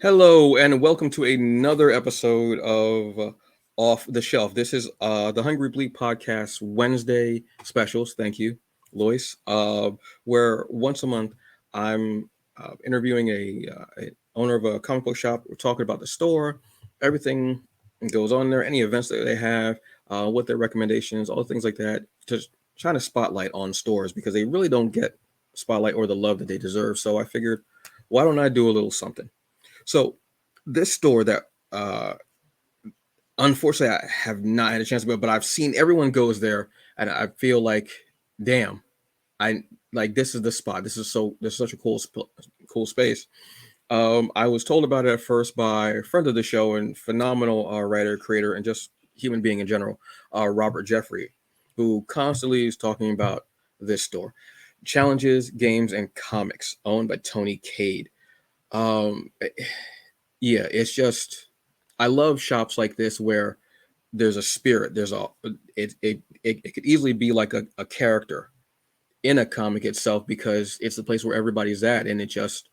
Hello and welcome to another episode of Off the Shelf. This is the Hungry Bleak Podcast Wednesday specials. Thank you, Lois. Where once a month I'm interviewing a owner of a comic book shop. We're talking about the store, everything that goes on there, any events that they have, what their recommendations, all things like that. Just trying to spotlight on stores because they really don't get spotlight or the love that they deserve. So I figured, why don't I do a little something? So this store that unfortunately I have not had a chance to go, but I've seen everyone goes there, and I feel like, damn, I like this is the spot. This is such a cool space. I was told about it at first by a friend of the show and phenomenal writer, creator, and just human being in general, Robert Jeffrey, who constantly is talking about this store, challenges, games, and comics, owned by Tony Cade. Um, yeah, it's just I love shops like this where there's a spirit. It could easily be like a character in a comic itself because it's the place where everybody's at and it just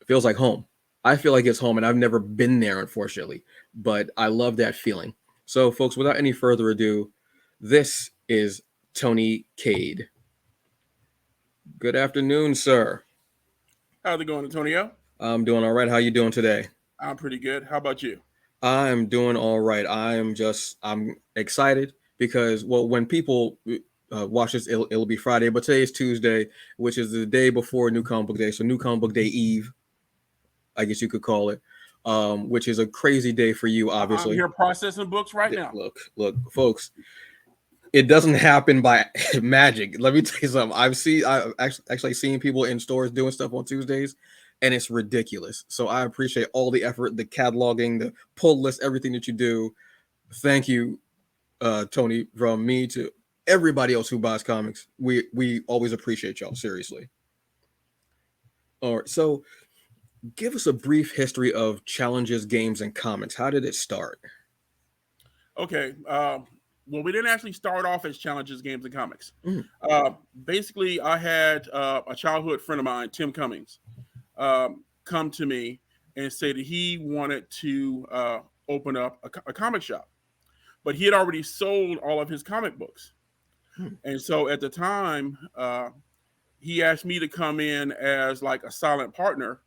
feels like home. I feel like it's home and I've never been there unfortunately, but I love that feeling. So folks, without any further ado, this is Tony Cade. Good afternoon, sir. How's it going, Antonio? I'm doing all right. How you doing today? I'm pretty good. How about you? I'm doing all right. I'm excited because when people watch this, it'll be Friday, but today is Tuesday, which is the day before New Comic Book Day. So New Comic Book Day Eve, I guess you could call it, which is a crazy day for you, I'm obviously. here processing books right now. Look, folks. It doesn't happen by magic. Let me tell you something. I've actually seen people in stores doing stuff on Tuesdays, and it's ridiculous. So I appreciate all the effort, the cataloging, the pull list, everything that you do. Thank you, Tony, from me to everybody else who buys comics. We always appreciate y'all. Seriously. All right. So give us a brief history of challenges, games, and comics. How did it start? Okay. Well, we didn't actually start off as challenges, games, and comics. Mm. Uh, Basically, I had a childhood friend of mine, Tim Cummings, come to me and say that he wanted to open up a comic shop, but he had already sold all of his comic books. Hmm. And so at the time, he asked me to come in as like a silent partner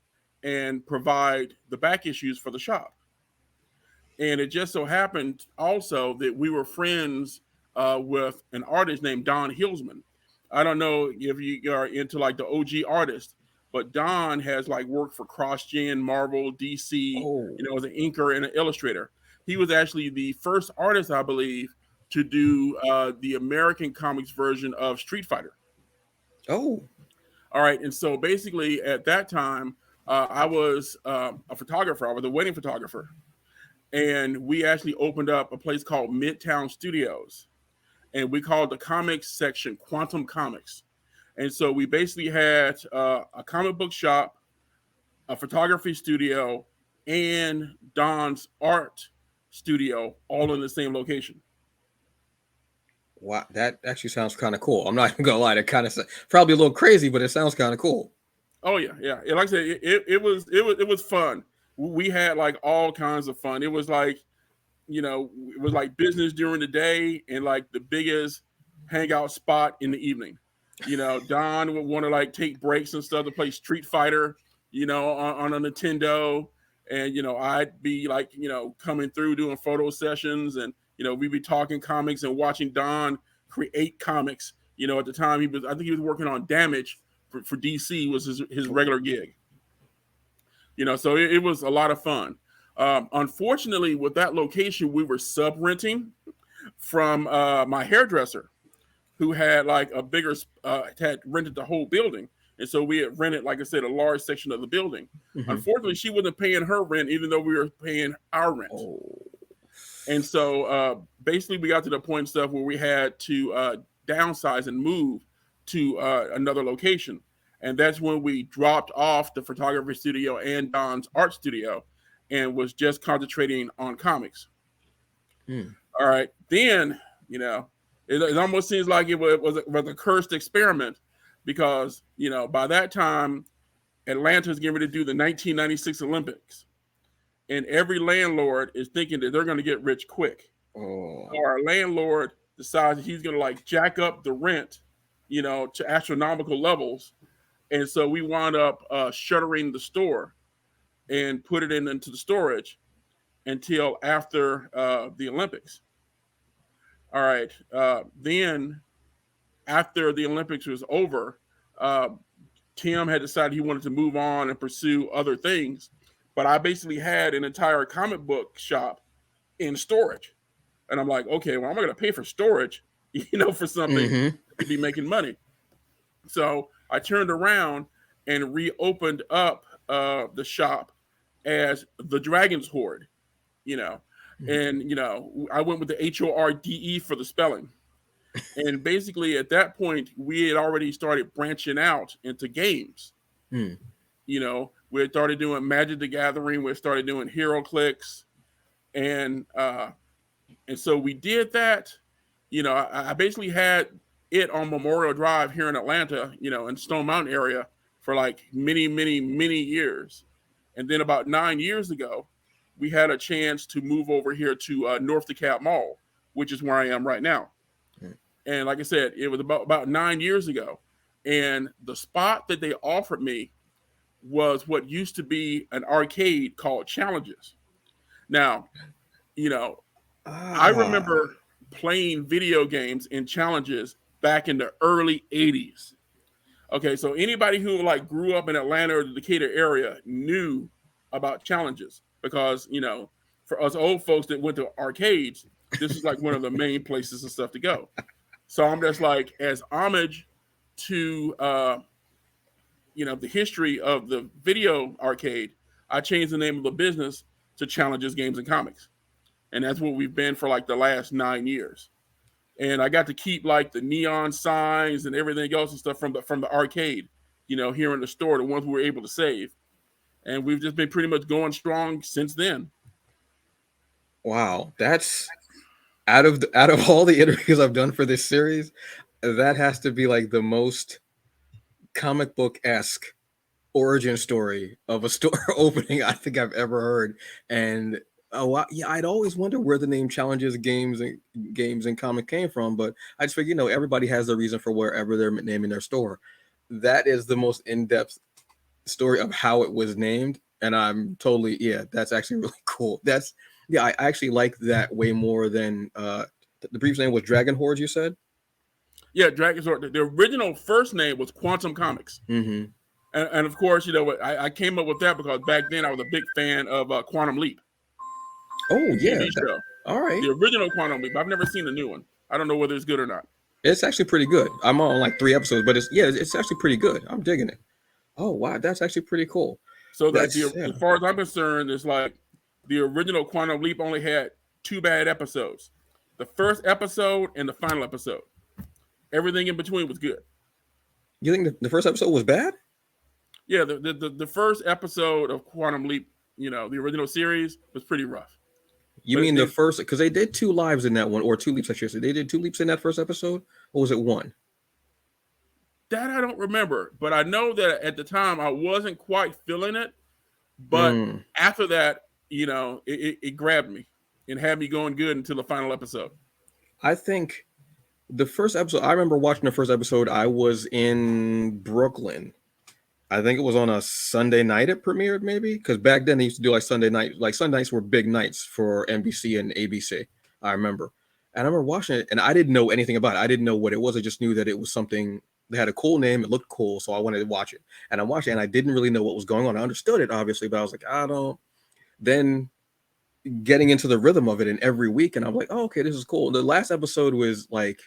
and provide the back issues for the shop. And it just so happened also that we were friends with an artist named Don Hillsman. I don't know if you are into like the OG artist, but Don has like worked for CrossGen, Marvel, DC, Oh, as an inker and an illustrator. He was actually the first artist, I believe, to do the American comics version of Street Fighter. oh, All right, and so basically at that time, I was a photographer. I was a wedding photographer, and we actually opened up a place called Midtown Studios, and we called the comics section Quantum Comics. And so we basically had a comic book shop, a photography studio, and Don's art studio all in the same location. wow. That actually sounds kind of cool. I'm not even gonna lie. That kind of probably a little crazy, but it sounds kind of cool. Oh yeah, yeah. Like I said, it was fun. We had like all kinds of fun. It was like business during the day and like the biggest hangout spot in the evening. Don would want to like take breaks and stuff to play Street Fighter, on a Nintendo. And, I'd be like, coming through doing photo sessions and, we'd be talking comics and watching Don create comics. At the time I think he was working on Damage for DC was his regular gig. So it was a lot of fun. Unfortunately, with that location, we were sub renting from my hairdresser, who had like a bigger had rented the whole building, and so we had rented, like I said, a large section of the building. Hmm. Unfortunately, she wasn't paying her rent, even though we were paying our rent. Oh, And so basically, we got to the point and stuff where we had to downsize and move to another location. And that's when we dropped off the photography studio and Don's art studio and was just concentrating on comics. hmm. All right. Then, it almost seems like it was a cursed experiment because, by that time, Atlanta's getting ready to do the 1996 Olympics, and every landlord is thinking that they're going to get rich quick. Oh. So our landlord decides that he's going to like jack up the rent, to astronomical levels, and so we wound up shuttering the store and put it into the storage until after the Olympics. All right. Then after the Olympics was over, uh, Tim had decided he wanted to move on and pursue other things. But I basically had an entire comic book shop in storage. And I'm like, okay, well, I'm not going to pay for storage, for something Mm-hmm. to be making money. So I turned around and reopened up the shop as the Dragon's Horde, you know. And, I went with the HORDE for the spelling. And basically, at that point, we had already started branching out into games. Mm. We had started doing Magic the Gathering, we had started doing Hero Clicks, and so we did that. I basically had it on Memorial Drive here in Atlanta, in Stone Mountain area for like many, many, many years. And then about 9 years ago, we had a chance to move over here to North DeKalb Mall, which is where I am right now. Mm. And like I said, it was about 9 years ago. And the spot that they offered me was what used to be an arcade called Challenges. Now, I Ah. remember playing video games in Challenges back in the early 80s. Okay, so anybody who like grew up in Atlanta or the Decatur area knew about Challenges because, for us old folks that went to arcades, this is like one of the main places and stuff to go. So I'm just like, as homage to the history of the video arcade, I changed the name of the business to Challenges Games and Comics, and that's what we've been for like the last 9 years. And I got to keep like the neon signs and everything else and stuff from the arcade, here in the store, the ones we were able to save, and we've just been pretty much going strong since then. Wow. That's out of all the interviews I've done for this series, that has to be like the most comic book esque origin story of a store opening I think I've ever heard. And yeah, I'd always wonder where the name Challenges Games and Comic came from, but I just figure everybody has a reason for wherever they're naming their store. That is the most in-depth story of how it was named, and I'm totally, yeah, that's actually really cool. That's Yeah, I actually like that way more than the previous name was Dragon Horde, you said. Yeah, Dragon's Sword. The original first name was Quantum Comics. Mm-hmm. And of course, I came up with that because back then I was a big fan of Quantum Leap, Oh the yeah, TV show. all right. The original Quantum Leap. I've never seen the new one. I don't know whether it's good or not. It's actually pretty good. I'm on like 3 episodes, but it's actually pretty good. I'm digging it. Oh wow, that's actually pretty cool. So like That's Yeah. as far as I'm concerned, it's like the original Quantum Leap only had two bad episodes. The first episode and the final episode. Everything in between was good. You think the first episode was bad? Yeah, the first episode of Quantum Leap, the original series was pretty rough. You But mean the then first? Because they did two lives in that one, or two leaps, I should say. They did two leaps in that first episode, or was it one? that I don't remember, but I know that at the time I wasn't quite feeling it. But Mm. after that, it grabbed me and had me going good until the final episode. I think the first episode. I remember watching the first episode. I was in Brooklyn. I think it was on a Sunday night it premiered, maybe because back then they used to do like Sunday night. Like Sunday nights were big nights for NBC and ABC. I remember, and I remember watching it, and I didn't know anything about it. I didn't know what it was. I just knew that it was something that had a cool name. It looked cool, so I wanted to watch it. And I watched it, and I didn't really know what was going on. I understood it obviously, but I was like, I don't. Then getting into the rhythm of it, and every week, and I'm like, oh, okay, this is cool. The last episode was like,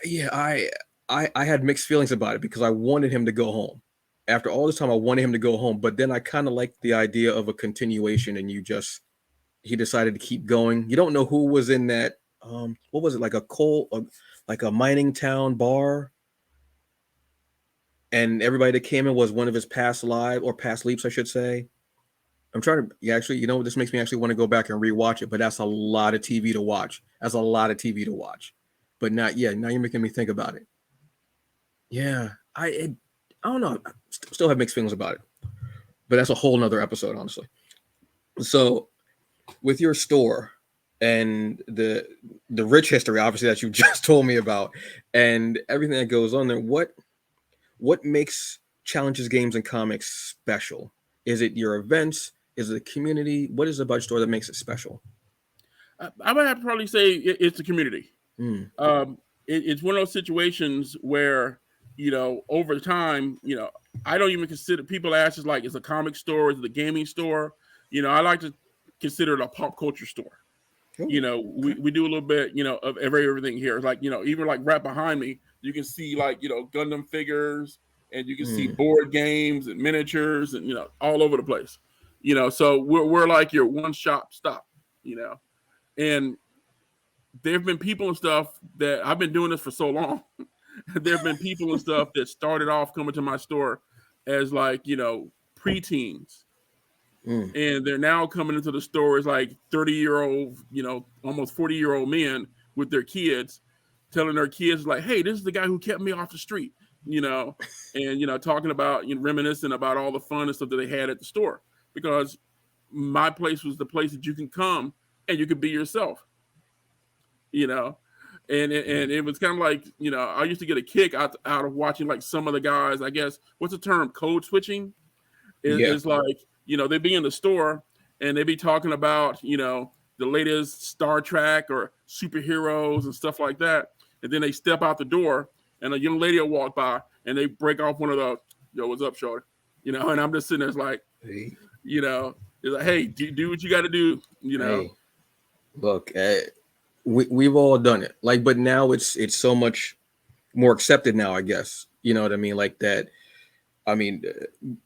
yeah, I had mixed feelings about it because I wanted him to go home. After all this time, I wanted him to go home, but then I kind of liked the idea of a continuation, and he decided to keep going. You don't know who was in that. What was it, like like a mining town bar, and everybody that came in was one of his past live or past leaps, I should say. I'm trying to, yeah, actually, this makes me actually want to go back and rewatch it, but that's a lot of TV to watch. That's a lot of TV to watch. But now you're making me think about it. Yeah, I don't know. I still have mixed feelings about it, but that's a whole nother episode, honestly. So with your store and the rich history, obviously, that you just told me about, and everything that goes on there, what makes challenges, games, and comics special? Is it your events? Is it the community? What is it about your store that makes it special? I would have to probably say it's the community. Mm, It's one of those situations where over time, I don't even consider people ask us like, is a comic store, is it a gaming store? I like to consider it a pop culture store. oh, We, okay. we do a little bit, of everything here. It's like, even like right behind me, you can see like, Gundam figures, and you can see Mm, board games and miniatures and, all over the place. So we're like your one shop stop, and there have been people and stuff that I've been doing this for so long. There have been people and stuff that started off coming to my store as like, preteens, mm. and they're now coming into the store as like 30-year-old, almost 40-year-old men with their kids, telling their kids like, hey, this is the guy who kept me off the street, and talking about, reminiscing about all the fun and stuff that they had at the store, because my place was the place that you can come and you could be yourself, you know. And it was kind of like, I used to get a kick out of watching like some of the guys, I guess, what's the term, code switching, Yeah. is like, they'd be in the store and they'd be talking about, the latest Star Trek or superheroes and stuff like that. And then they step out the door and a young lady will walk by and they break off one of those, yo, what's up, shorty? And I'm just sitting there like, Hey, it's like, hey, do what you got to do. hey, look, we've all done it. Like, but now it's so much more accepted now, I guess. You know what I mean? Like that. I mean,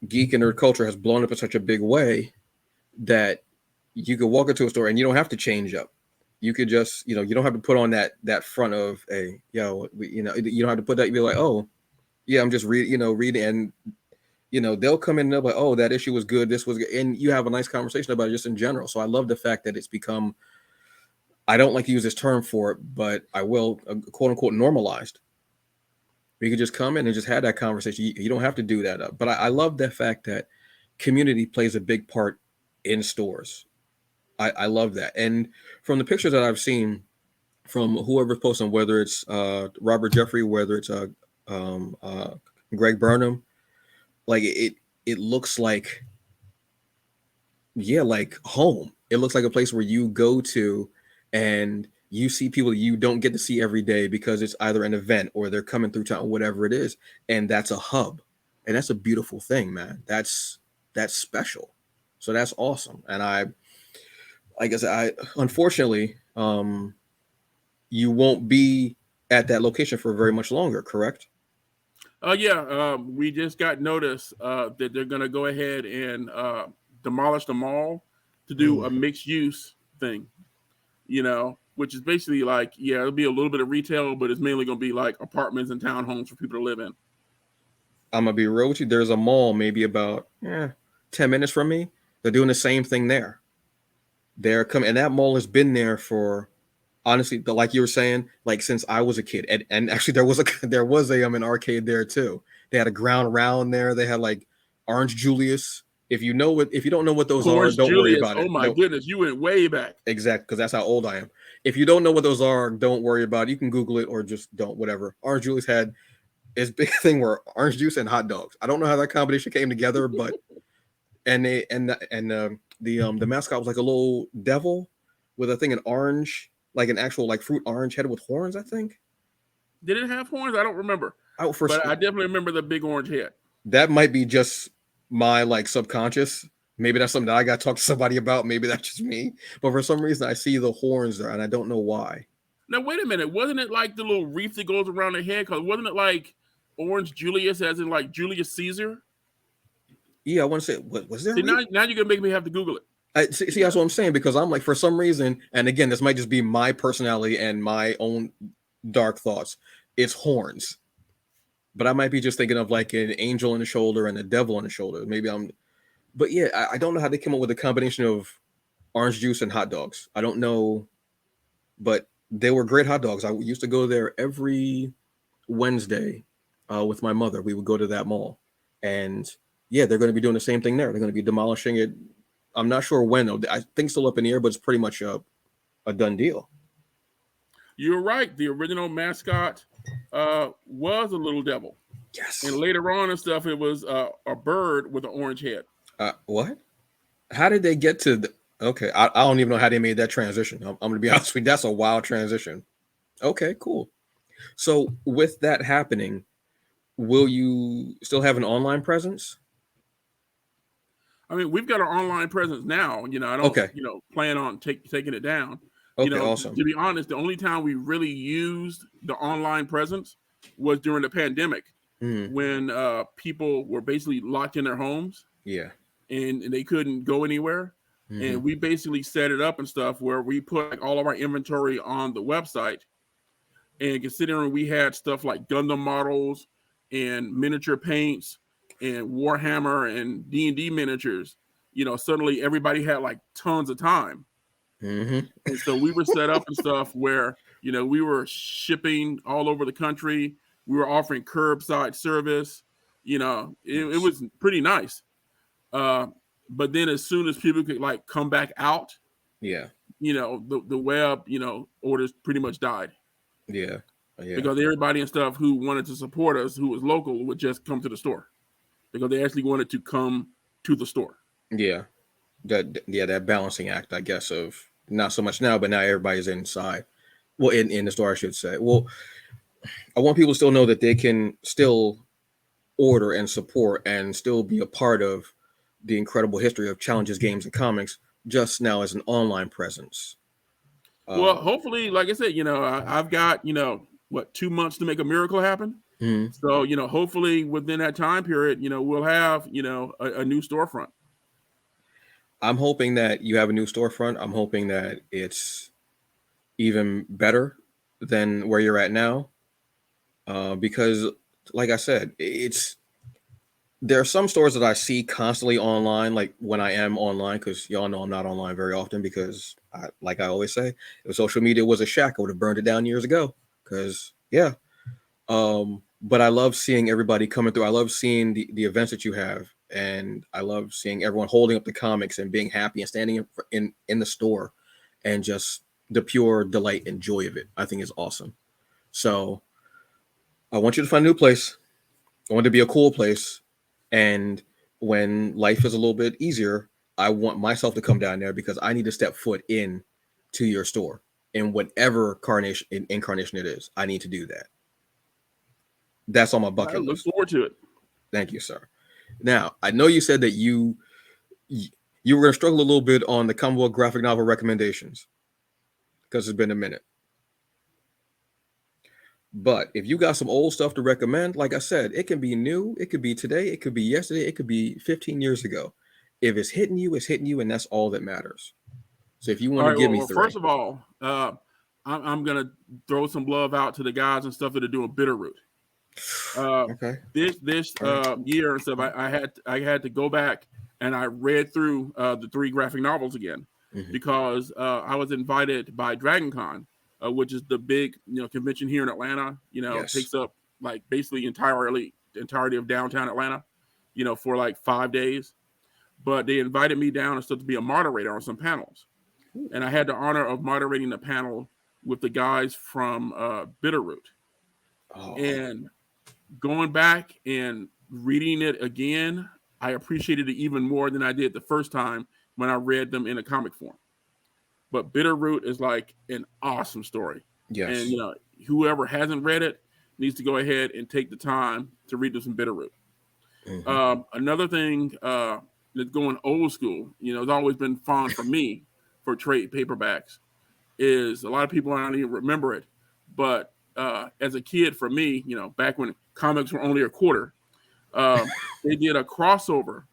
geek and nerd culture has blown up in such a big way that you could walk into a store and you don't have to change up. You could just, you don't have to put on that front of a, you don't have to put that. You'd be like, oh, yeah, I'm just reading, and they'll come in and they'll be like, oh, that issue was good, this was good, and you have a nice conversation about it just in general. So I love the fact that it's become. I don't like to use this term for it, but I will, quote unquote, normalized. You could just come in and just have that conversation. You don't have to do that up. But I love the fact that community plays a big part in stores. I love that. And from the pictures that I've seen from whoever's posting, whether it's Robert Jeffrey, whether it's um, uh, Greg Burnham, like it looks like, yeah, like home. It looks like a place where you go to and you see people you don't get to see every day because it's either an event or they're coming through town, whatever it is. And that's a hub. And that's a beautiful thing, man. That's special. So that's awesome. And I guess I unfortunately, you won't be at that location for very much longer, correct? Yeah, we just got notice that they're going to go ahead and demolish the mall to do Mm. a mixed use thing, which is basically like, yeah, it'll be a little bit of retail, but it's mainly going to be like apartments and townhomes for people to live in. I'm gonna be real with you. There's a mall maybe about 10 minutes from me. They're doing the same thing there. They're coming, and that mall has been there for honestly, like you were saying, like since I was a kid. And actually, there was a an arcade there too. They had a ground round there. They had like Orange Julius. If you don't know what those are, Orange don't worry Julius, about oh it. my No, goodness, you went way back. exact, because that's how old I am. If you don't know what those are, don't worry about it. You can Google it or just don't. Whatever. Orange Julius had his big thing where orange juice and hot dogs. I don't know how that combination came together, but the mascot was like a little devil with a thing in orange, like an actual like fruit orange head with horns. I think. Did it have horns? I don't remember, Oh, for but I definitely remember the big orange head. that might be just my like subconscious. Maybe that's something that I got to talk to somebody about. Maybe that's just me. But for some reason, I see the horns there, and I don't know why. Now wait a minute, wasn't it like the little wreath that goes around the head? Because wasn't it like Orange Julius, as in like Julius Caesar? Yeah, I want to say, what was there? See, now you're gonna make me have to Google it. See, that's what I'm saying, because I'm like, for some reason, and again, this might just be my personality and my own dark thoughts. It's horns, but I might be just thinking of like an angel on the shoulder and a devil on the shoulder. Maybe but yeah, I don't know how they came up with a combination of orange juice and hot dogs. I don't know, but they were great hot dogs. I used to go there every Wednesday with my mother. We would go to that mall. And yeah, they're going to be doing the same thing there. They're going to be demolishing it. I'm not sure when though. I think still up in the air, but it's pretty much a done deal. You're right. The original mascot was a little devil, and Yes. later on and stuff, it was a bird with an orange head. What? How did they get to the? Okay, I don't even know how they made that transition. I'm going to be honest with you. That's a wild transition. Okay, cool. So with that happening, will you still have an online presence? I mean, we've got our online presence now. I don't, Okay. plan on taking it down. Okay. Awesome. To be honest, the only time we really used the online presence was during the pandemic Hmm. when people were basically locked in their homes Yeah. and they couldn't go anywhere. Hmm. And we basically set it up and stuff where we put like all of our inventory on the website. And considering we had stuff like Gundam models and miniature paints and Warhammer and D&D miniatures, suddenly everybody had like tons of time. Hmm. And so we were set up and stuff where, we were shipping all over the country. We were offering curbside service. It Nice. was pretty nice. Uh, but then as soon as people could like come back out, Yeah. the web, orders pretty much died. Yeah. Yeah. Because everybody and stuff who wanted to support us, who was local, would just come to the store because they actually wanted to come to the store. Yeah. That balancing act, I guess, of not so much now, but now everybody's inside. Well, in the store, I should say. Well, I want people to still know that they can still order and support and still be a part of the incredible history of challenges, games, and comics. Just now as an online presence. Well, Uh, hopefully, like I said, I've got, what, 2 months to make a miracle happen. mhm. So, hopefully within that time period, we'll have, a new storefront. I'm hoping that you have a new storefront. I'm hoping that it's even better than where you're at now. Because, like I said, it's there are some stores that I see constantly online, like when I am online, because y'all know I'm not online very often because, like I always say, if social media was a shack, I would have burned it down years ago. Because, yeah. But I love seeing everybody coming through. I love seeing the events that you have, and I love seeing everyone holding up the comics and being happy and standing in the store, and just the pure delight and joy of it. I think is awesome. So I want you to find a new place. I want it to be a cool place. And when life is a little bit easier, I want myself to come down there because I need to step foot in to your store in whatever incarnation it is. I need to do that. That's on my I bucket look list. forward to it. Thank you, sir. Now, I know you said that you were going to struggle a little bit on the Commonwealth graphic novel recommendations because it's been a minute. But if you got some old stuff to recommend, like I said, it can be new, it could be today, it could be yesterday, it could be 15 years ago. If it's hitting you, and that's all that matters. So if you All want to right. give me Well, first three, of all, I'm gonna throw some love out to the guys and stuff that are doing Bitterroot. Uh, okay, this all right, year and stuff, I had to go back and I read through the 3 graphic novels again mm-hmm. because I was invited by Dragon Con, which is the big convention here in Atlanta. Yes, Takes up like basically entirety of downtown Atlanta. For like 5 days. But they invited me down and stuff to be a moderator on some panels, and I had the honor of moderating the panel with the guys from Bitterroot. oh And going back and reading it again, I appreciated it even more than I did the first time when I read them in a comic form. But Bitterroot is like an awesome story. And, yes, whoever hasn't read it needs to go ahead and take the time to read them some Bitterroot. mm-hmm. Another thing that's going old school, it's always been fun for me for trade paperbacks is a lot of people don't even remember it. But as a kid, for me, back when comics were only a quarter, they did a crossover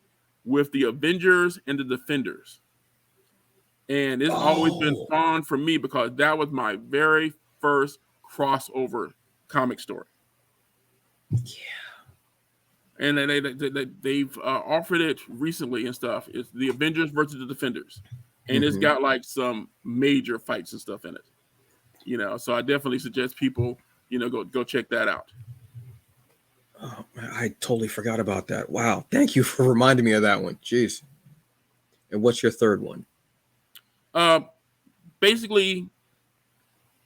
with the Avengers and the Defenders. And it's always been Oh fun for me because that was my very first crossover comic story. yeah, And they've offered it recently and stuff. It's the Avengers versus the Defenders. And it's mm-hmm. got like some major fights and stuff in it. So I definitely suggest people, go check that out. Oh man, I totally forgot about that. Wow, thank you for reminding me of that one. Jeez. And what's your third one? Uh, Basically,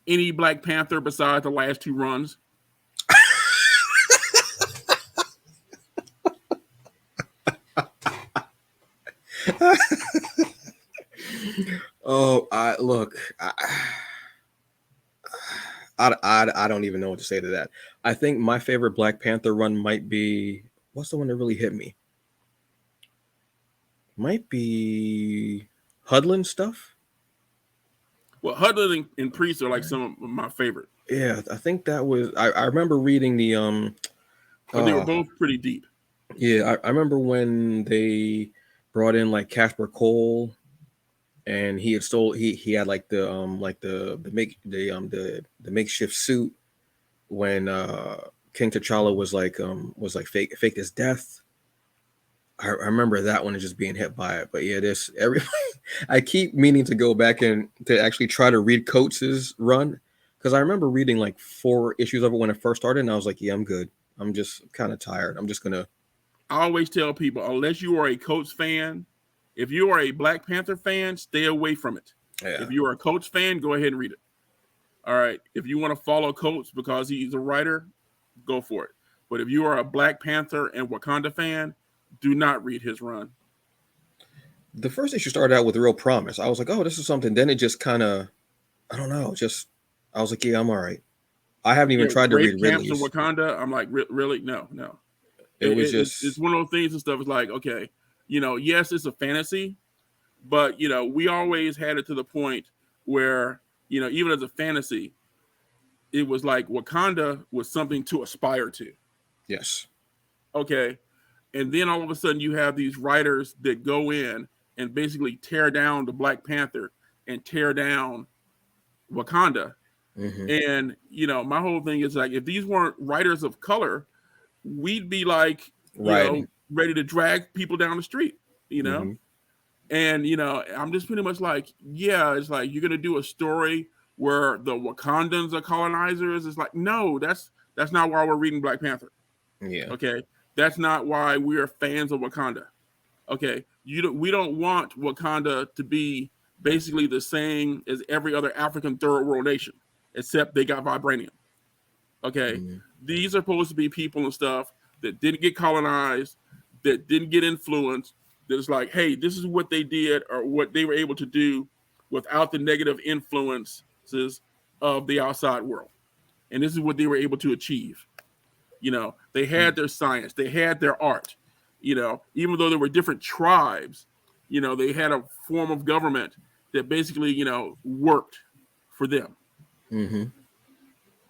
any Black Panther besides the last two runs. Oh, I look. I don't even know what to say to that. I think my favorite Black Panther run might be, what's the one that really hit me? Might be Hudlin stuff. Well, Hudlin and Priest are like some of my favorite. Yeah, I think that was. I remember reading the But they were uh both pretty deep. yeah, I remember when they brought in like Casper Cole, and he had stole he had like the makeshift suit when King T'Challa was like faked his death. I remember that one just being hit by it. But yeah, this every I keep meaning to go back and to actually try to read Coates's run, because I remember reading like 4 issues of it when it first started, and I was like, yeah, I'm good. I'm just kind of tired. I'm just gonna. I always tell people, unless you are a Colts fan, if you are a Black Panther fan, stay away from it. Yeah. If you are a Colts fan, go ahead and read it. All right. If you want to follow Colts because he's a writer, go for it. But if you are a Black Panther and Wakanda fan, do not read his run. The first issue started out with real promise. I was like, oh, this is something. Then it just kind of, I don't know, just I was like, yeah, I'm all right. I haven't even Yeah, tried to Brave read Camps in Ridley's. Wakanda. I'm like, really? No, no. It was It's just, one of those things and stuff. It's like, okay, yes, it's a fantasy, but we always had it to the point where even as a fantasy, it was like Wakanda was something to aspire to. yes. Okay, and then all of a sudden you have these writers that go in and basically tear down the Black Panther and tear down Wakanda. Hmm. And my whole thing is like, if these weren't writers of color, we'd be like, Rioting. ready to drag people down the street, you know? Hmm. And, I'm just pretty much like, yeah, it's like you're going to do a story where the Wakandans are colonizers. It's like, no, that's not why we're reading Black Panther. Yeah. Okay. That's not why we are fans of Wakanda. Okay. We don't want Wakanda to be basically the same as every other African third world nation, except they got vibranium. Okay. Hmm. These are supposed to be people and stuff that didn't get colonized, that didn't get influenced, that is like, hey, this is what they did or what they were able to do without the negative influences of the outside world. And this is what they were able to achieve. They had their science, they had their art, even though there were different tribes, they had a form of government that basically, worked for them. Hmm.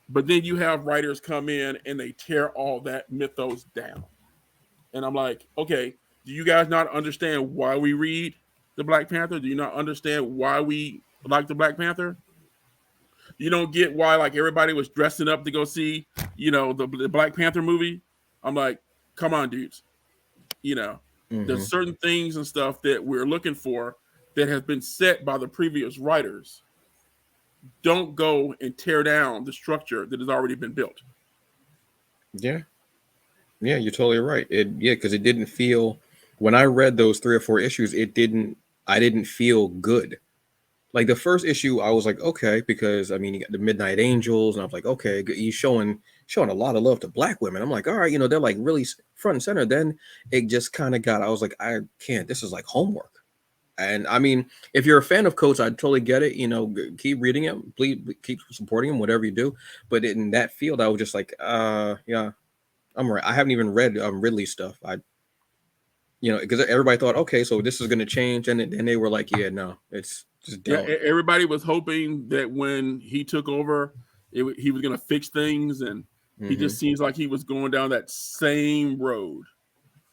But then you have writers come in and they tear all that mythos down. And I'm like, okay, do you guys not understand why we read the Black Panther? Do you not understand why we like the Black Panther? You don't get why like everybody was dressing up to go see, the Black Panther movie. I'm like, come on, dudes. You know, Hmm. there's certain things and stuff that we're looking for that has been set by the previous writers. Don't go and tear down the structure that has already been built. Yeah. Yeah, you're totally right. Yeah, because it didn't feel, when I read those 3 or 4 issues, it didn't, I didn't feel good. Like the first issue, I was like, okay, because I mean, you got the Midnight Angels, and I was like, okay, he's showing a lot of love to black women. I'm like, all right, they're like really front and center. Then it just kind of got, I was like, I can't. This is like homework. And I mean, if you're a fan of Coates, I totally get it. Keep reading him, please keep supporting him, whatever you do. But in that field, I was just like, yeah, I'm right. I haven't even read Ridley stuff. Because everybody thought, okay, so this is going to change, and then they were like, yeah, no, it's just Yeah, don't. everybody was hoping that when he took over, he was going to fix things, and he Hmm. just seems like he was going down that same road.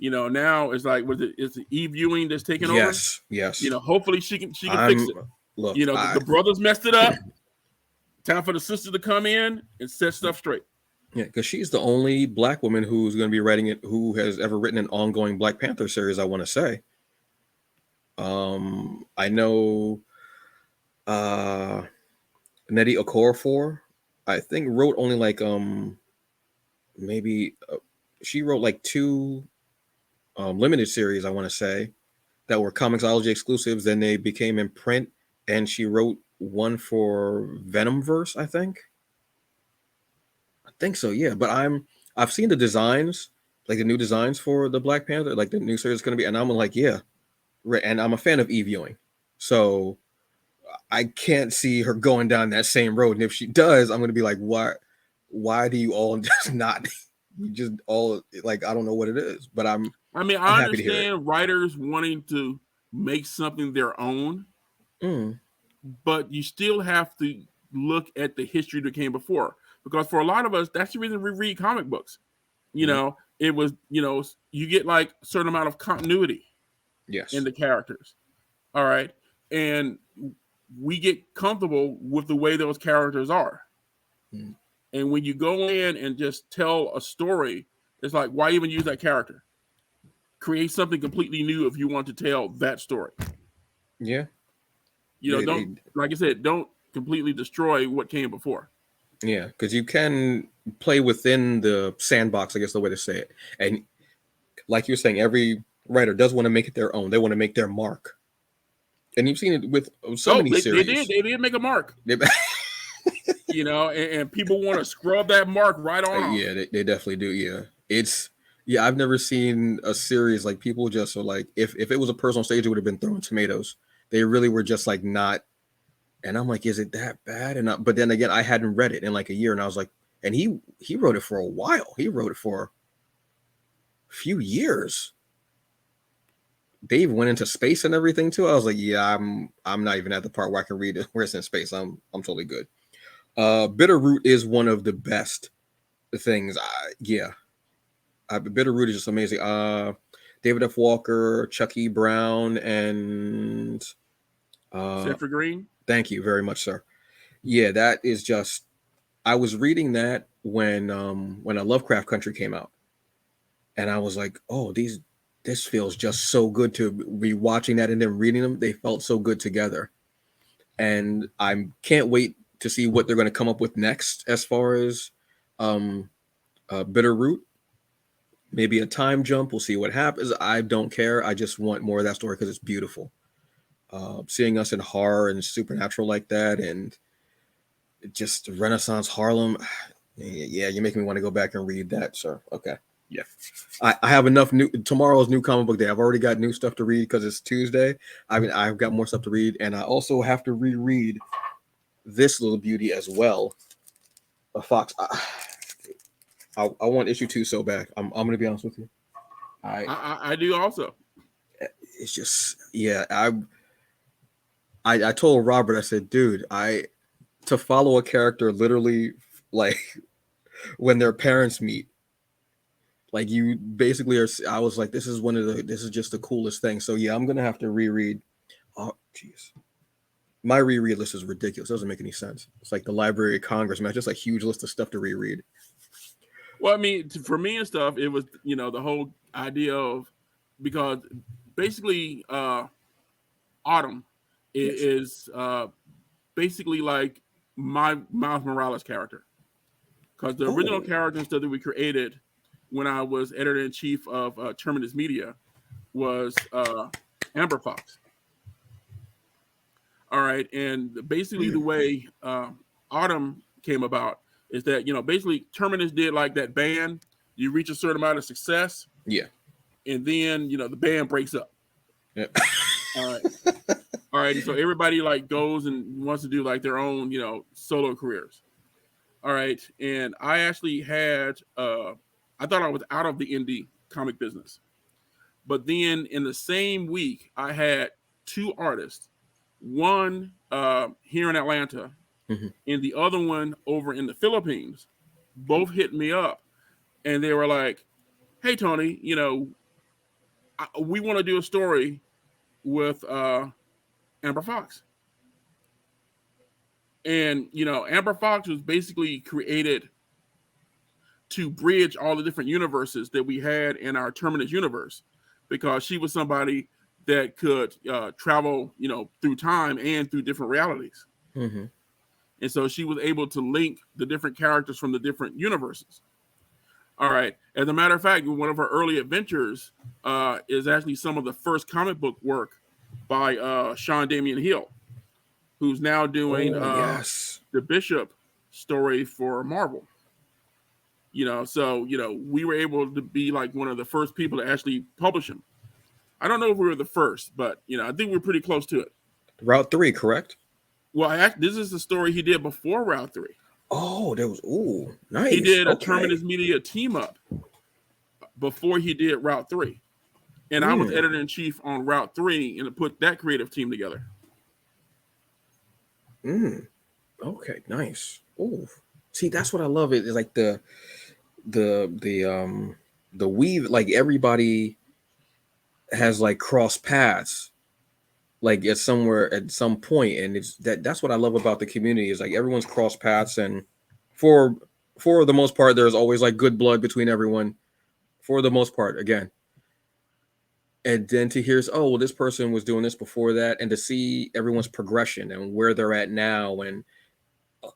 Now it's like, it's Eve Ewing that's taking over. Yes, yes. Hopefully she can fix I'm it. look, The brothers messed it up. Time for the sister to come in and set stuff straight. yeah, because she's the only black woman who's going to be writing it, who has ever written an ongoing Black Panther series. I want to say. I know uh Nnedi Okorafor, I think, wrote only like maybe she wrote like two limited series, I want to say, that were Comixology exclusives. Then they became in print, and she wrote one for Venomverse, I think. I think so, yeah. But I've seen the designs, like the new designs for the Black Panther, like the new series is gonna be, and I'm like, yeah, right. And I'm a fan of Eve Ewing, so I can't see her going down that same road. And if she does, I'm gonna be like, what? Why do you all just not? You just all like, I don't know what it is, but I mean, I'm I happy to hear it. understand writers wanting to make something their own, Mm, but you still have to look at the history that came before. Because for a lot of us, that's the reason we read comic books. mm, It was, you get like a certain amount of continuity in yes. the characters. All right. And we get comfortable with the way those characters are. Mm, And when you go in and just tell a story, it's like, why even use that character? Create something completely new if you want to tell that story. yeah. They, they, Don't, like I said, don't completely destroy what came before. yeah, because you can play within the sandbox, I guess the way to say it. And like you're saying, every writer does want to make it their own. They want to make their mark. And you've seen it with so Oh, many they did. series. They did make a mark, They, and people want to scrub that mark right on off. yeah, they definitely do. Yeah, yeah. I've never seen a series like people just are like, if it was a person on stage, it would have been throwing tomatoes. They really were just like not. And I'm like, is it that bad? And but then again, I hadn't read it in like a year, and I was like, and he wrote it for a while. He wrote it for a few years. They even went into space and everything too. I was like, yeah, I'm not even at the part where I can read it where it's in space. I'm totally good. Bitterroot is one of the best things. Yeah, Bitterroot is just amazing. David F. Walker, Chucky Brown, and uh, Except for Green. thank you very much, sir. Yeah, that is just. I was reading that when a Lovecraft Country came out, and I was like, oh, this feels just so good to be watching that and then reading them. They felt so good together, and I can't wait to see what they're going to come up with next as far as um, Bitterroot. Maybe a time jump. We'll see what happens. I don't care. I just want more of that story because it's beautiful. Seeing us in horror and supernatural like that, and just Renaissance Harlem. Yeah, you make me want to go back and read that, sir. Okay. Yeah. I have enough new tomorrow's new comic book day. I've already got new stuff to read because it's Tuesday. I mean, I've got more stuff to read, and I also have to reread this little beauty as well. A Fox. I want issue 2 so bad. I'm gonna be honest with you. I I do also. it's just yeah. I told Robert, I said, dude, to follow a character literally like when their parents meet, like you basically are. I was like, this is just the coolest thing. So yeah, I'm gonna have to reread. Oh jeez, my reread list is ridiculous. It doesn't make any sense. It's like the Library of Congress, man. Just like huge list of stuff to reread. Well, I mean, for me and stuff, it was the whole idea of, because basically Autumn Yes. is basically like my Miles Morales character, because the original Oh. characters that we created when I was editor in chief of Terminus Media was Amber Fox. All right, and basically the Mm. way Autumn came about is that basically Terminus did like that band. You reach a certain amount of success, Yeah. and then the band breaks up. Yeah. All right, all right, and so everybody like goes and wants to do like their own solo careers. All right, and I actually had I thought I was out of the indie comic business, but then in the same week I had two artists, one here in Atlanta Mhm. and the other one over in the Philippines, both hit me up, and they were like, "Hey Tony, we want to do a story with Amber Fox." And Amber Fox was basically created to bridge all the different universes that we had in our Terminus universe, because she was somebody that could travel, through time and through different realities. Mhm. And so she was able to link the different characters from the different universes. All right. As a matter of fact, one of our early adventures is actually some of the first comic book work by Sean Damian Hill, who's now doing Oh yes. the Bishop story for Marvel. So we were able to be like one of the first people to actually publish him. I don't know if we were the first, but I think we're pretty close to it. Route 3, correct? Well, this is the story he did before Route 3. Oh, there was He nice. did a Okay. Terminus Media team up before he did Route 3. And I was Mm, editor in chief on Route 3 and put that creative team together. mm. Okay, nice. Oh, see, that's what I love. It is like the weave. Like everybody has like cross paths, like at somewhere at some point, and that's what I love about the community is like everyone's cross paths, and for for the most part, there's always like good blood between everyone. For the most part, again, and then to hear, oh, well, this person was doing this before that, and to see everyone's progression and where they're at now, and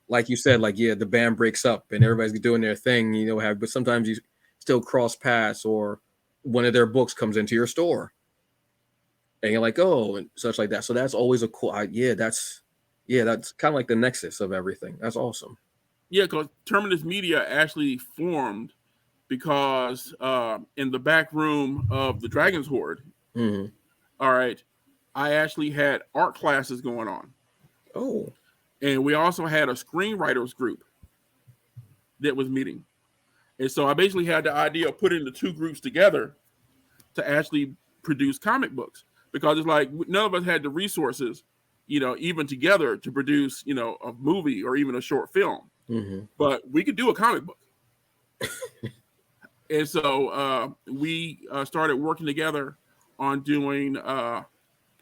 like you said, like yeah, the band breaks up and everybody's doing their thing, but sometimes you still cross paths, or one of their books comes into your store, and you're like, oh, and such like that. So that's always a cool, that's kind of like the nexus of everything. That's awesome. Yeah, because Terminus Media actually formed because in the back room of the Dragon's Horde, Hmm. all right, I actually had art classes going on. Oh, And we also had a screenwriters group that was meeting. And so I basically had the idea of putting the two groups together to actually produce comic books because it's like none of us had the resources, even together to produce, a movie or even a short film. hmm. But we could do a comic book. And so we started working together on doing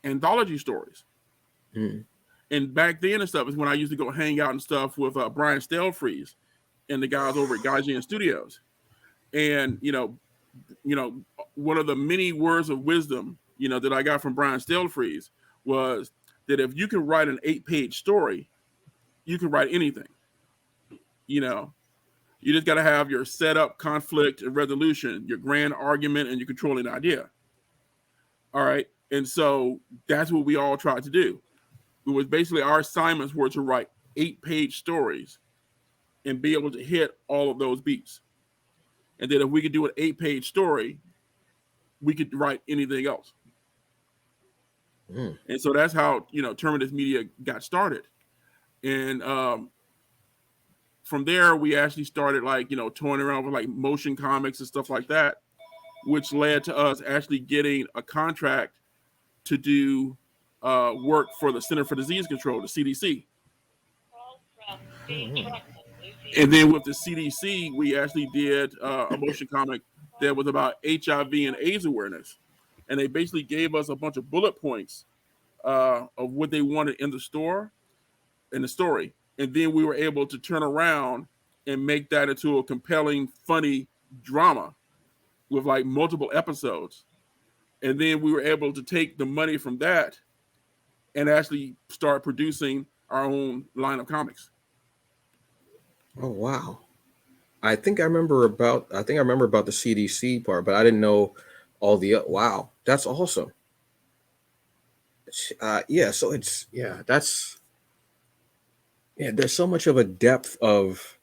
anthology stories. Hmm. And back then and stuff is when I used to go hang out and stuff with Brian Stelfreeze and the guys over at Gaijin Studios. And one of the many words of wisdom that I got from Brian Stelfreeze was that if you can write an 8-page story, you can write anything. You know, you just got to have your setup, conflict, and resolution, your grand argument, and your controlling idea. All right, and so that's what we all tried to do. It was basically our assignments were to write 8-page stories and be able to hit all of those beats. And then if we could do an 8-page story, we could write anything else. Mm. And so that's how Terminus Media got started. And from there, we actually started like toying around with like motion comics and stuff like that, which led to us actually getting a contract to do work for the Center for Disease Control, the CDC. Mm. And then with the CDC, we actually did a motion comic that was about HIV and AIDS awareness. And they basically gave us a bunch of bullet points of what they wanted in the story. And then we were able to turn around and make that into a compelling, funny drama with like multiple episodes. And then we were able to take the money from that and actually start producing our own line of comics. Oh wow. I think I remember about the CDC part, but I didn't know all the wow. That's awesome. Yeah, so it's that's there's so much of a depth of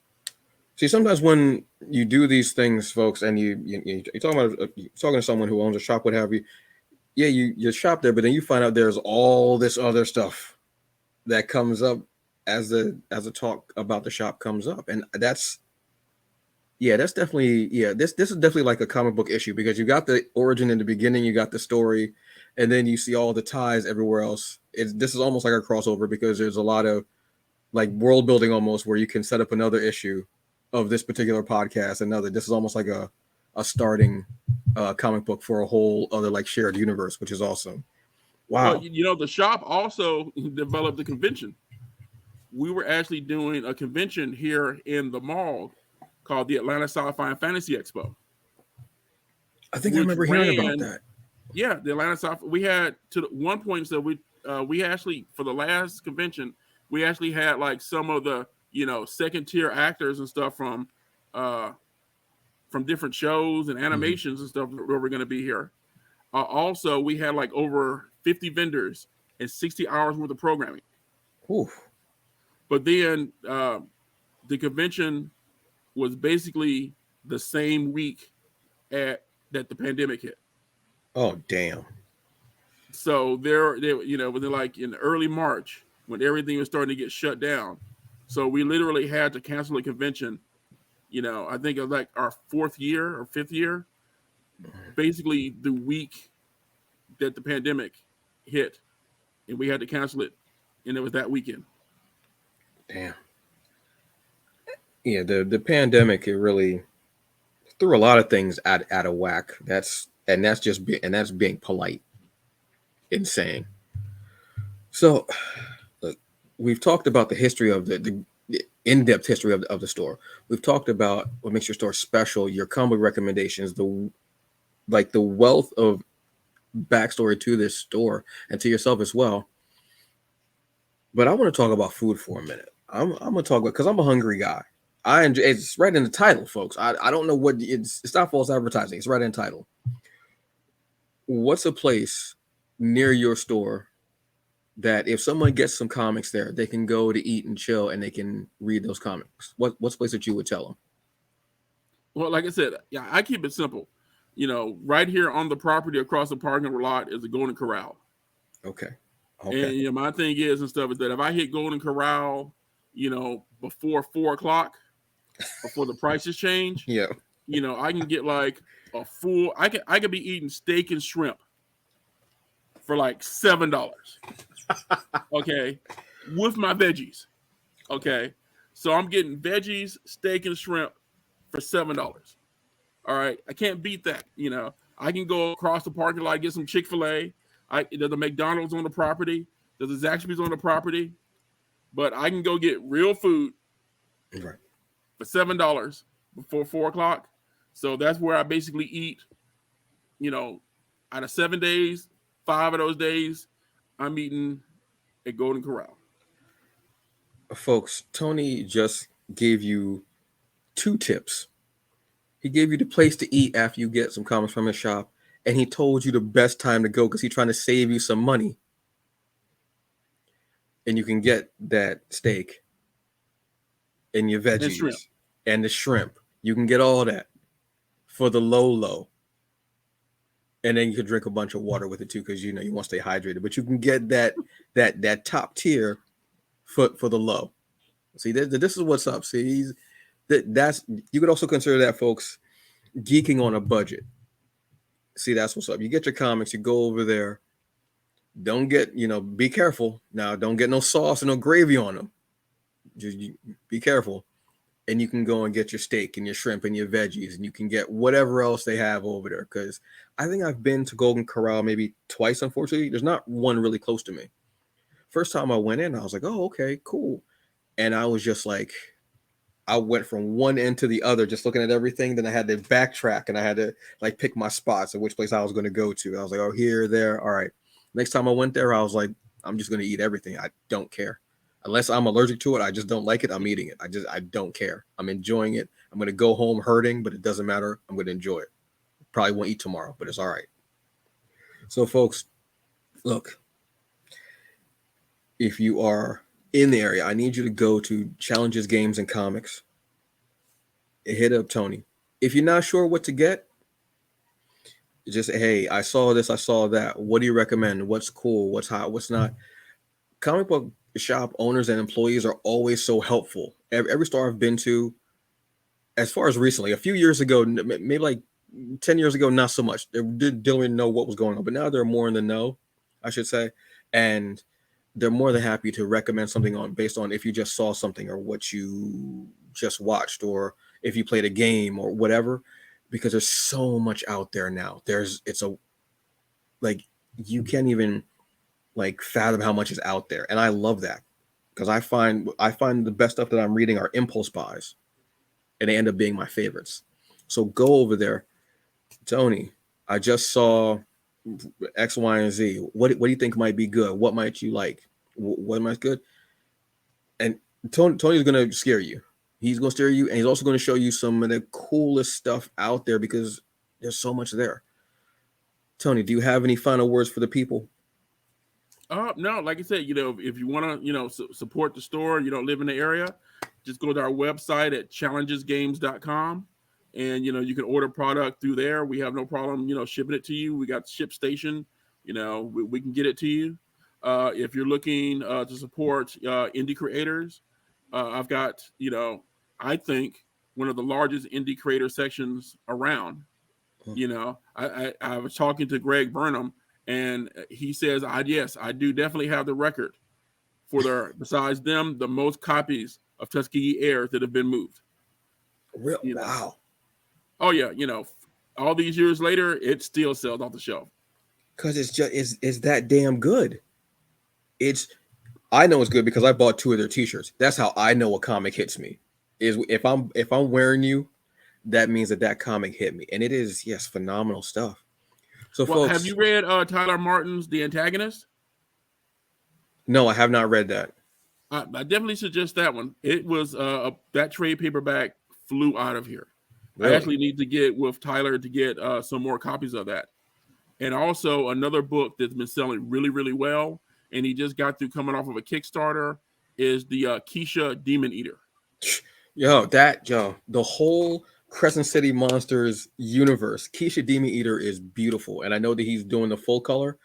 see sometimes when you do these things, folks, and you're talking about you're talking to someone who owns a shop, what have you. Yeah, you shop there, but then you find out there's all this other stuff that comes up as the talk about the shop comes up, and that's definitely this is definitely like a comic book issue because you got the origin in the beginning, you got the story, and then you see all the ties everywhere else. This is almost like a crossover because there's a lot of like world building almost where you can set up another issue of this particular podcast. Another this is almost like a starting comic book for a whole other like shared universe, which is awesome. Well, Wow. the shop also developed a convention. We were actually doing a convention here in the mall called the Atlanta Sci-Fi and Fantasy Expo, I think I which remember hearing about ran, that. yeah, the Atlanta Sci-Fi. We had to one point so we actually for the last convention we actually had like some of the second tier actors and stuff from uh from different shows and Hmm. animations and stuff that were going to be here. Also, we had like over 50 vendors and 60 hours worth of programming. Whew. But then the convention was basically the same week at that the pandemic hit. Oh, damn. So there, within like in early March when everything was starting to get shut down. So we literally had to cancel the convention. I think it was like our fourth year or fifth year, basically the week that the pandemic hit, and we had to cancel it, and it was that weekend. Damn. Yeah, the pandemic, it really threw a lot of things out of whack. That's being polite and saying. So, look, we've talked about the history of the in-depth history of the store. We've talked about what makes your store special, your comic recommendations, the wealth of backstory to this store and to yourself as well. But I want to talk about food for a minute. I'm gonna talk about, because I'm a hungry guy. I enjoy, it's right in the title, folks. I don't know what it's not false advertising. It's right in the title. What's a place near your store that if someone gets some comics there, they can go to eat and chill and they can read those comics? What's a place that you would tell them? Well, like I said, yeah, I keep it simple. Right here on the property across the parking lot is the Golden Corral. Okay. Okay. And my thing is and stuff is that if I hit Golden Corral, before 4 o'clock, before the prices change, Yeah. I can get like a full. I could be eating steak and shrimp for like $7. Okay, with my veggies. Okay, so I'm getting veggies, steak, and shrimp for $7. All right, I can't beat that. I can go across the parking lot, get some Chick-fil-A. There's a McDonald's on the property. There's a Zaxby's on the property, but I can go get real food Right. for $7 before 4 o'clock. So that's where I basically eat. You know, Out of 7 days, 5 of those days, I'm eating at Golden Corral. Folks, Tony just gave you two tips. He gave you the place to eat after you get some comics from his shop, and he told you the best time to go because he's trying to save you some money. And you can get that steak and your And shrimp. veggies and the shrimp. You can get all that for the low. And then you could drink a bunch of water with it too, because you want to stay hydrated. But you can get that top tier for the low. See, this is what's up. See, that's you could also consider that, folks, geeking on a budget. See, that's what's up. You get your comics, you go over there. Don't get, be careful now. Don't get no sauce and no gravy on them. Just be careful. And you can go and get your steak and your shrimp and your veggies, and you can get whatever else they have over there. Because I think I've been to Golden Corral maybe twice, unfortunately. There's not one really close to me. First time I went in, I was like, oh, okay, cool. And I was just like, I went from one end to the other, just looking at everything. Then I had to backtrack and I had to like pick my spots of which place I was going to go to. I was like, oh, here, there. All right. Next time I went there, I was like, I'm just going to eat everything. I don't care. Unless I'm allergic to it, I just don't like it. I'm eating it. I don't care. I'm enjoying it. I'm going to go home hurting, but it doesn't matter. I'm going to enjoy it. Probably won't eat tomorrow, but it's all right. So, folks, look, if you are in the area, I need you to go to Challenges Games and Comics. Hit up Tony. If you're not sure what to get, just hey, I saw this, I saw that. What do you recommend? What's cool? What's hot? What's not? Comic book shop owners and employees are always so helpful. Every store I've been to, as far as recently, a few years ago, maybe like 10 years ago, not so much. They didn't really know what was going on, but now they're more in the know, I should say. And they're more than happy to recommend something on based on if you just saw something or what you just watched or if you played a game or whatever, because there's so much out there now. It's a like you can't even like fathom how much is out there, and I love that because I find the best stuff that I'm reading are impulse buys, and they end up being my favorites. So go over there, Tony. I just saw X, Y, and Z. What do you think might be good? What might you like? What might be good? And Tony's gonna scare you. He's going to steer you, and he's also going to show you some of the coolest stuff out there because there's so much there. Tony, do you have any final words for the people? No, like I said, if you want to, support the store, you don't live in the area, just go to our website at challengesgames.com, and you can order product through there. We have no problem, shipping it to you. We got ship station, we can get it to you. If you're looking to support indie creators, I've got, I think one of the largest indie creator sections around. I was talking to Greg Burnham, and he says, yes, I do definitely have the record for besides them, the most copies of Tuskegee Airs that have been moved. Real You know, wow. oh yeah, all these years later, it still sells off the shelf. Because it's that damn good. It's I know it's good because I bought 2 of their T-shirts. That's how I know a comic hits me. Is if I'm wearing you, that means that comic hit me, and it is, yes, phenomenal stuff. So, Well, have folks, you read Tyler Martin's The Antagonist? no, I have not read that. I definitely suggest that one. It was that trade paperback flew out of here. I Really? actually need to get with Tyler to get some more copies of that. And also another book that's been selling really, really well, and he just got through coming off of a Kickstarter, is the Keisha Demon Eater. The whole Crescent City Monsters universe, Keisha Demon Eater is beautiful, and I know that he's doing the full color.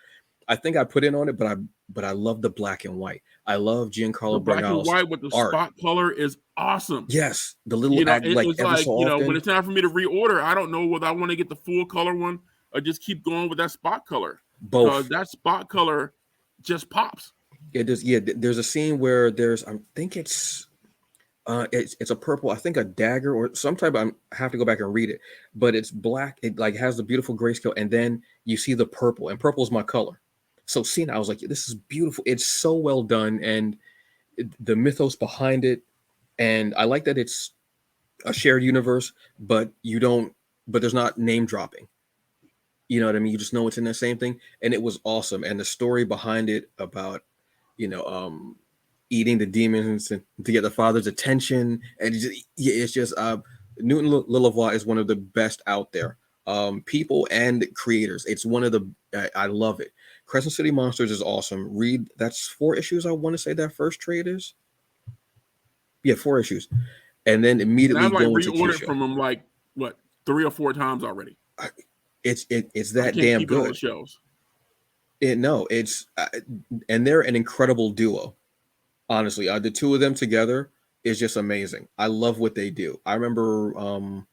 I think I put in on it, but I love the black and white. I love The Giancarlo black and Bernal's white with the art. spot color is awesome. Yes, the little act like It's ever like, so when often. it's time for me to reorder, I don't know whether I want to get the full color one or just keep going with that spot color, because Both. that spot color just pops. It does. Yeah, there's a scene where I think it's a purple. I think a dagger or some type. I have to go back and read it, but it's black. It like has the beautiful grayscale, and then you see the purple, and purple is my color. So seeing, it, I was like, this is beautiful. It's so well done, and the mythos behind it, and I like that it's a shared universe, but you don't. But there's not name dropping. You know what I mean? You just know it's in the same thing, and it was awesome. And the story behind it about, you know, eating the demons to get the father's attention, and it's just Newton Lillavois is one of the best out there, people and creators. It's one of the I love it. Crescent City Monsters is awesome. Read that's 4 issues. I want to say that first trade is, yeah, 4 issues, and then And immediately I've like go into reordered Keisha. from them like what 3 or 4 times already. It's I that can't damn keep it on the good. shelves. No, it's and they're an incredible duo. Honestly, the 2 of them together is just amazing. I love what they do. I remember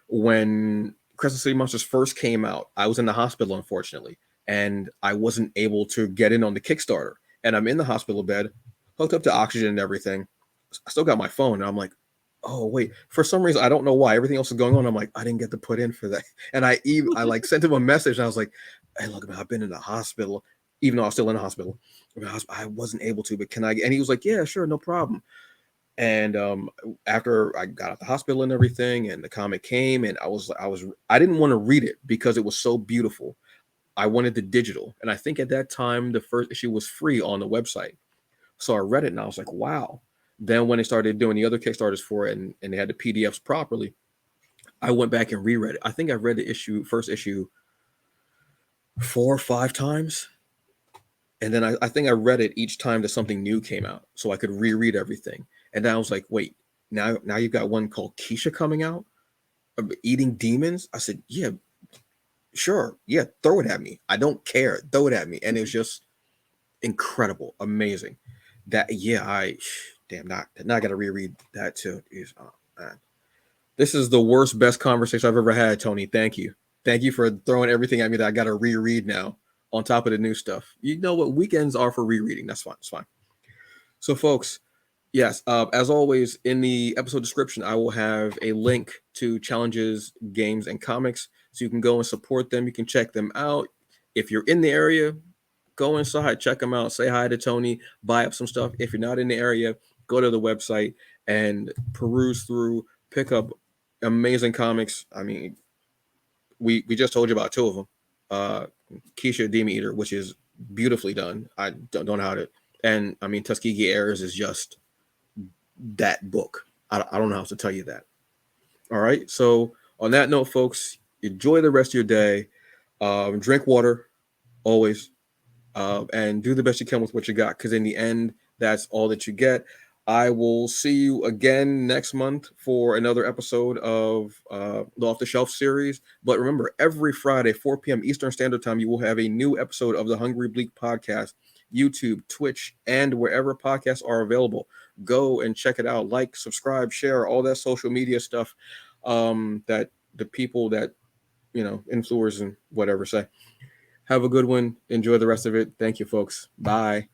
when Crescent City Monsters first came out, I was in the hospital, unfortunately, and I wasn't able to get in on the Kickstarter. And I'm in the hospital bed, hooked up to oxygen and everything. I still got my phone, and I'm like, oh wait, for some reason I don't know why everything else is going on. I'm like, I didn't get to put in for that, and I like sent him a message. And I was like, hey, look, man, I've been in the hospital, even though I was still in the hospital. I wasn't able to, but can I? And he was like, yeah, sure, no problem. And after I got out of the hospital and everything, and the comic came, and I didn't want to read it because it was so beautiful. I wanted the digital, and I think at that time the first issue was free on the website. So I read it, and I was like, wow. Then when they started doing the other Kickstarters for it, and they had the PDFs properly, I went back and reread it. I think I read the first issue 4 or 5 times, and then I think I read it each time that something new came out, so I could reread everything. And then I was like, wait, now you've got one called Keisha coming out, eating demons. I said, yeah, sure, yeah, throw it at me. I don't care, throw it at me. And it was just incredible, amazing. That yeah, I damn not now I got to reread that too. Oh, man. This is the worst, best conversation I've ever had, Tony. Thank you for throwing everything at me that I got to reread now on top of the new stuff. You know what weekends are for rereading. That's fine. It's fine. So, folks, yes, as always, in the episode description, I will have a link to challenges, games, and comics, so you can go and support them. You can check them out. If you're in the area, go inside, check them out, say hi to Tony, buy up some stuff. If you're not in the area, go to the website and peruse through, pick up amazing comics. I mean, we just told you about 2 of them. Keisha Demon Eater, which is beautifully done. I don't know how to, and I mean Tuskegee Airs is just that book. I don't know how to tell you that. All right. So on that note, folks, enjoy the rest of your day. Drink water always, and do the best you can with what you got. Because in the end, that's all that you get. I will see you again next month for another episode of the Off the Shelf series. But remember, every Friday, 4 p.m. Eastern Standard Time, you will have a new episode of the Hungry Bleak podcast, YouTube, Twitch, and wherever podcasts are available. Go and check it out. Like, subscribe, share, all that social media stuff that the people that, influencers and whatever say. Have a good one. Enjoy the rest of it. Thank you, folks. Bye.